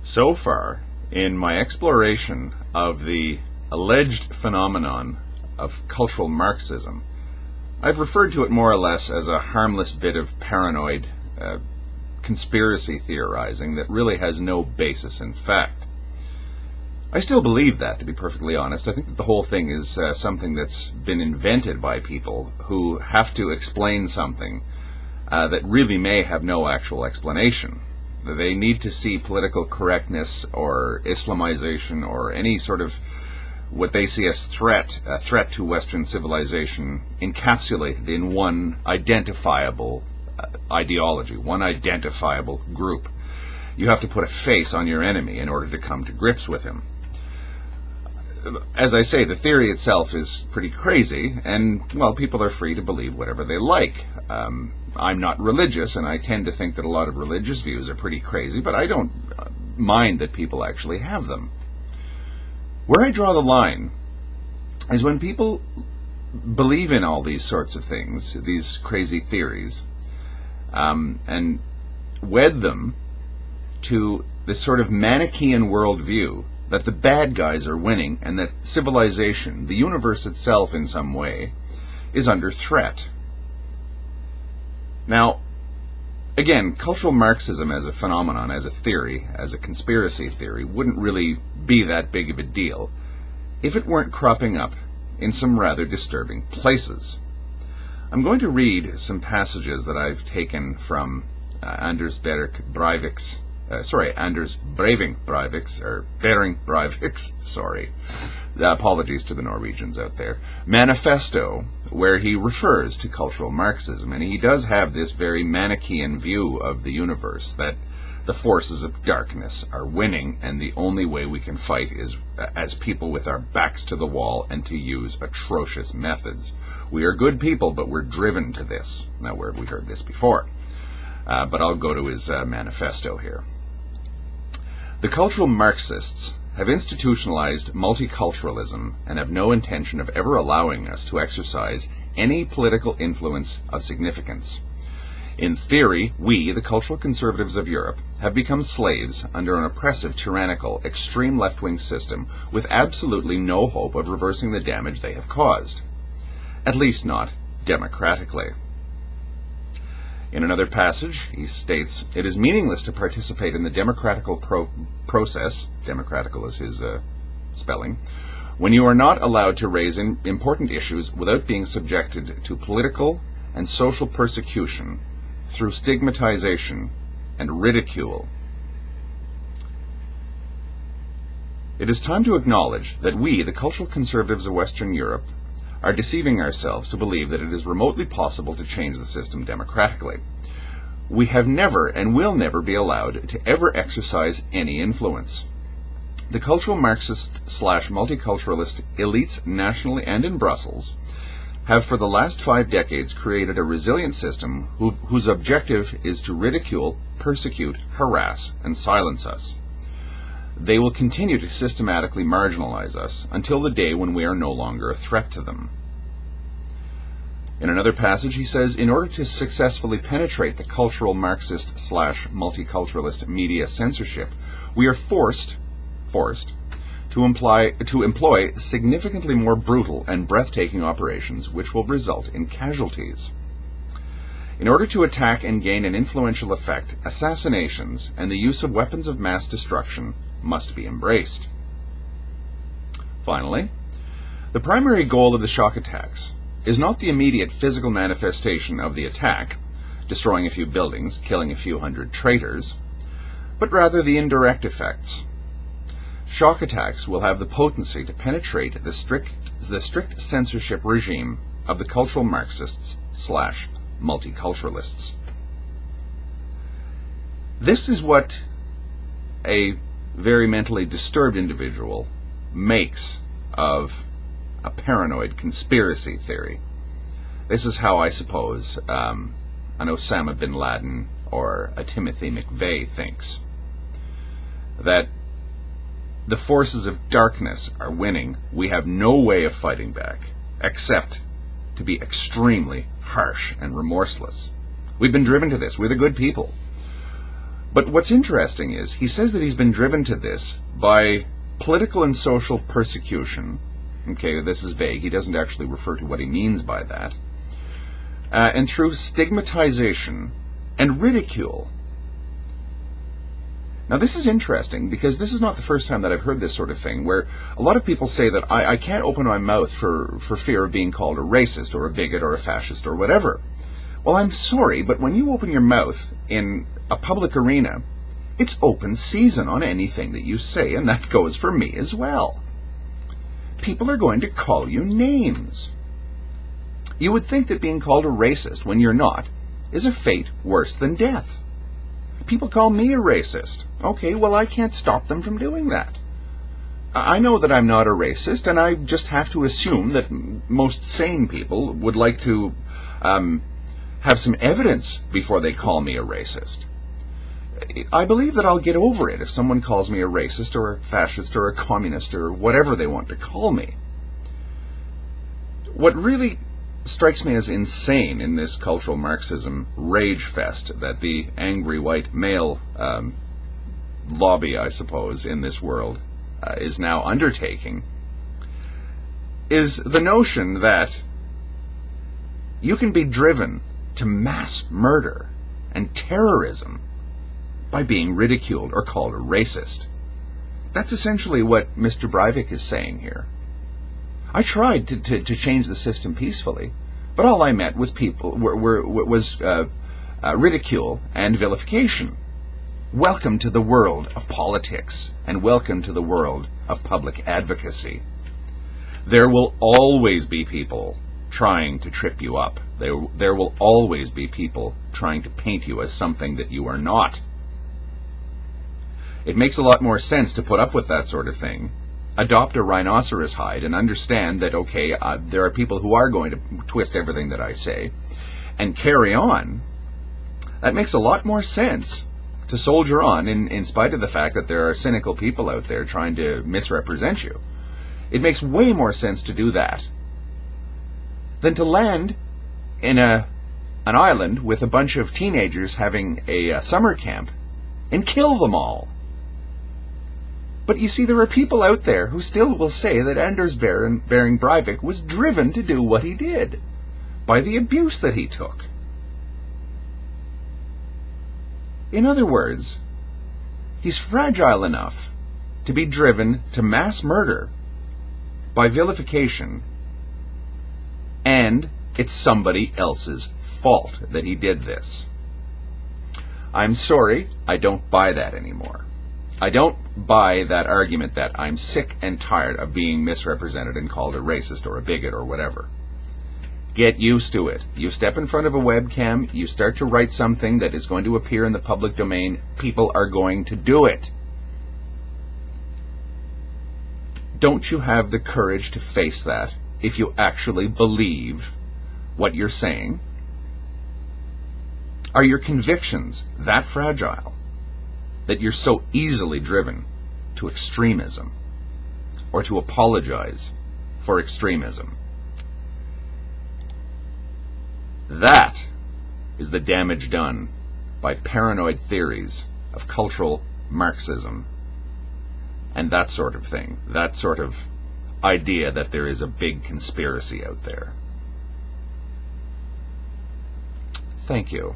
So far, in my exploration of the alleged phenomenon of cultural Marxism, I've referred to it more or less as a harmless bit of paranoid conspiracy theorizing that really has no basis in fact. I still believe that, to be perfectly honest. I think that the whole thing is something that's been invented by people who have to explain something that really may have no actual explanation. They need to see political correctness or Islamization or any sort of what they see as a threat to Western civilization encapsulated in one identifiable ideology, one identifiable group. You have to put a face on your enemy in order to come to grips with him. As I say, the theory itself is pretty crazy, and, well, people are free to believe whatever they like. I'm not religious, and I tend to think that a lot of religious views are pretty crazy, but I don't mind that people actually have them. Where I draw the line is when people believe in all these sorts of things, these crazy theories, and wed them to this sort of Manichaean worldview that the bad guys are winning and that civilization, the universe itself in some way, is under threat. Now, again, cultural Marxism as a phenomenon, as a theory, as a conspiracy theory, wouldn't really be that big of a deal if it weren't cropping up in some rather disturbing places. I'm going to read some passages that I've taken from Behring Breivik's apologies to the Norwegians out there, manifesto, where he refers to cultural Marxism, and he does have this very Manichaean view of the universe, that the forces of darkness are winning, and the only way we can fight is as people with our backs to the wall and to use atrocious methods. We are good people, but we're driven to this. Now, where have we heard this before? But I'll go to his manifesto here. The cultural Marxists have institutionalized multiculturalism and have no intention of ever allowing us to exercise any political influence of significance. In theory, we, the cultural conservatives of Europe, have become slaves under an oppressive, tyrannical, extreme left-wing system with absolutely no hope of reversing the damage they have caused. At least not democratically. In another passage, he states, "It is meaningless to participate in the democratical process," democratical is his spelling, "when you are not allowed to raise important issues without being subjected to political and social persecution through stigmatization and ridicule. It is time to acknowledge that we, the cultural conservatives of Western Europe, are deceiving ourselves to believe that it is remotely possible to change the system democratically. We have never and will never be allowed to ever exercise any influence. The cultural Marxist/multiculturalist elites nationally and in Brussels have for the last 5 decades created a resilient system whose objective is to ridicule, persecute, harass, and silence us. They will continue to systematically marginalize us until the day when we are no longer a threat to them." In another passage, he says, "In order to successfully penetrate the cultural Marxist/multiculturalist media censorship, we are forced to employ significantly more brutal and breathtaking operations which will result in casualties. In order to attack and gain an influential effect, assassinations and the use of weapons of mass destruction must be embraced." Finally, the primary goal of the shock attacks is not the immediate physical manifestation of the attack, destroying a few buildings, killing a few hundred traitors, but rather the indirect effects. Shock attacks will have the potency to penetrate the strict censorship regime of the cultural Marxists/multiculturalists. This is what a very mentally disturbed individual makes of a paranoid conspiracy theory. This is how I suppose an Osama bin Laden or a Timothy McVeigh thinks. That the forces of darkness are winning. We have no way of fighting back, except to be extremely harsh and remorseless. We've been driven to this. We're the good people. But what's interesting is he says that he's been driven to this by political and social persecution. Okay, this is vague. He doesn't actually refer to what he means by that. And through stigmatization and ridicule. Now, this is interesting because this is not the first time that I've heard this sort of thing, where a lot of people say that I can't open my mouth for fear of being called a racist or a bigot or a fascist or whatever. Well, I'm sorry, but when you open your mouth in a public arena, it's open season on anything that you say, and that goes for me as well. People are going to call you names. You would think that being called a racist when you're not is a fate worse than death. People call me a racist. Okay, well, I can't stop them from doing that. I know that I'm not a racist, and I just have to assume that most sane people would like to have some evidence before they call me a racist. I believe that I'll get over it if someone calls me a racist or a fascist or a communist or whatever they want to call me. What really strikes me as insane in this cultural Marxism rage fest that the angry white male lobby, I suppose, in this world is now undertaking is the notion that you can be driven to mass murder and terrorism by being ridiculed or called a racist. That's essentially what Mr. Breivik is saying here. I tried to change the system peacefully, but all I met was ridicule and vilification. Welcome to the world of politics, and welcome to the world of public advocacy. There will always be people trying to trip you up. There will always be people trying to paint you as something that you are not. It makes a lot more sense to put up with that sort of thing, adopt a rhinoceros hide, and understand that, okay, there are people who are going to twist everything that I say, and carry on. That makes a lot more sense to soldier on in spite of the fact that there are cynical people out there trying to misrepresent you. It makes way more sense to do that than to land in an island with a bunch of teenagers having a summer camp and kill them all. But you see, there are people out there who still will say that Anders Behring Breivik was driven to do what he did by the abuse that he took. In other words, he's fragile enough to be driven to mass murder by vilification, and it's somebody else's fault that he did this. I'm sorry, I don't buy that anymore. I don't buy that argument that I'm sick and tired of being misrepresented and called a racist or a bigot or whatever. Get used to it. You step in front of a webcam, you start to write something that is going to appear in the public domain, people are going to do it. Don't you have the courage to face that if you actually believe what you're saying? Are your convictions that fragile that you're so easily driven to extremism or to apologize for extremism? That is the damage done by paranoid theories of cultural Marxism and that sort of thing, that sort of idea that there is a big conspiracy out there. Thank you.